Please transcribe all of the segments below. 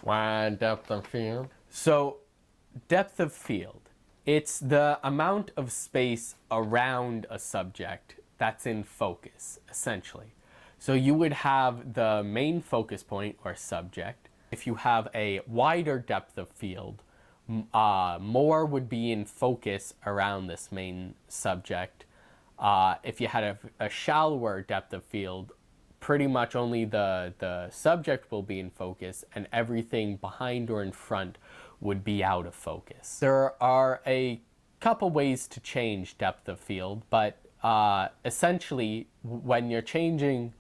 Wide depth of field. So, depth of field. It's the amount of space around a subject that's in focus, essentially. So you would have the main focus point or subject. If you have a wider depth of field, more would be in focus around this main subject. If you had a shallower depth of field, pretty much only the subject will be in focus and everything behind or in front would be out of focus. There are a couple ways to change depth of field, but essentially when you're changing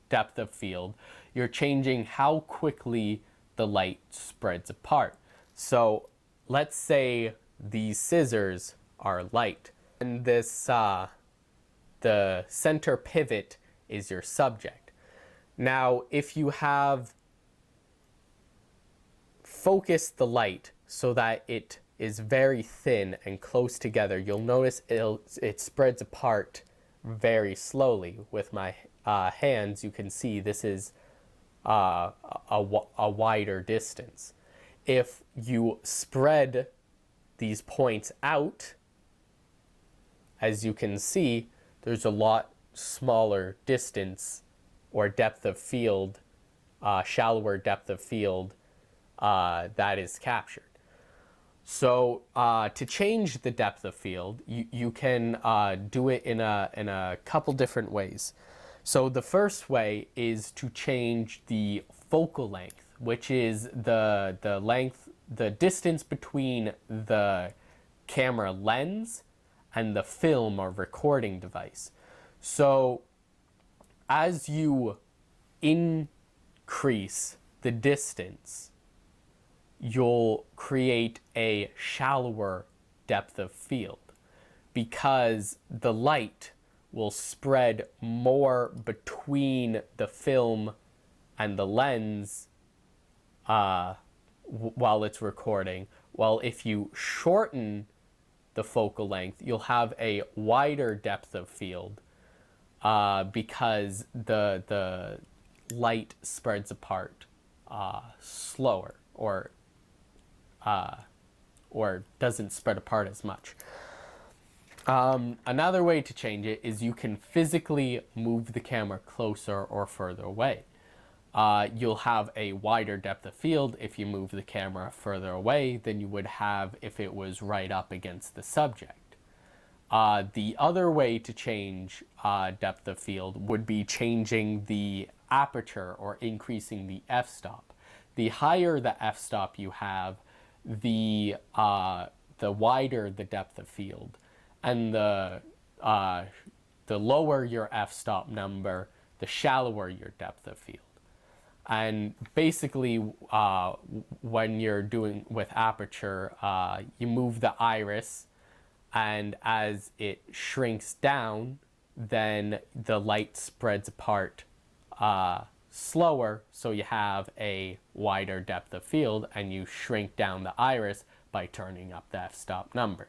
depth of field, you're changing how quickly the light spreads apart. So let's say these scissors are light and this the center pivot is your subject. Now if you have focused the light so that it is very thin and close together, you'll notice it spreads apart very slowly. With my hands, you can see this is a wider distance. If you spread these points out, as you can see, there's a lot smaller distance or depth of field, shallower depth of field that is captured. So to change the depth of field, you can do it in a couple different ways. So the first way is to change the focal length, which is the length, the distance between the camera lens and the film or recording device. So as you increase the distance, you'll create a shallower depth of field because the light will spread more between the film and the lens while it's recording. While if you shorten the focal length, you'll have a wider depth of field because the light spreads apart slower or doesn't spread apart as much. Another way to change it is you can physically move the camera closer or further away. You'll have a wider depth of field if you move the camera further away than you would have if it was right up against the subject. The other way to change depth of field would be changing the aperture or increasing the f-stop. The higher the f-stop you have, the wider the depth of field, and the lower your f-stop number, the shallower your depth of field. And basically, when you're doing with aperture, you move the iris, and as it shrinks down, then the light spreads apart slower, so you have a wider depth of field, and you shrink down the iris by turning up the f-stop number.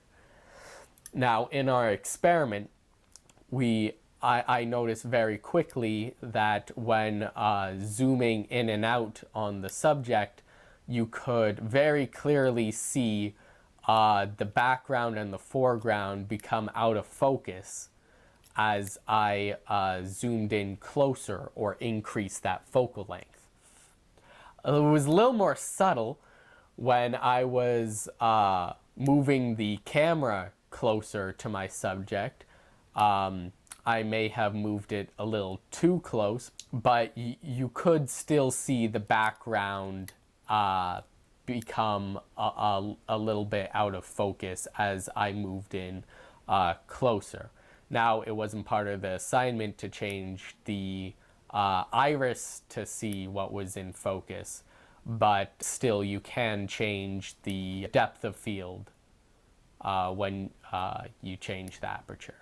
Now, in our experiment, I noticed very quickly that when zooming in and out on the subject, you could very clearly see the background and the foreground become out of focus as I zoomed in closer or increased that focal length. It was a little more subtle when I was moving the camera closer to my subject. I may have moved it a little too close, but you could still see the background become a little bit out of focus as I moved in closer. Now, it wasn't part of the assignment to change the iris to see what was in focus, but still you can change the depth of field when you change the aperture.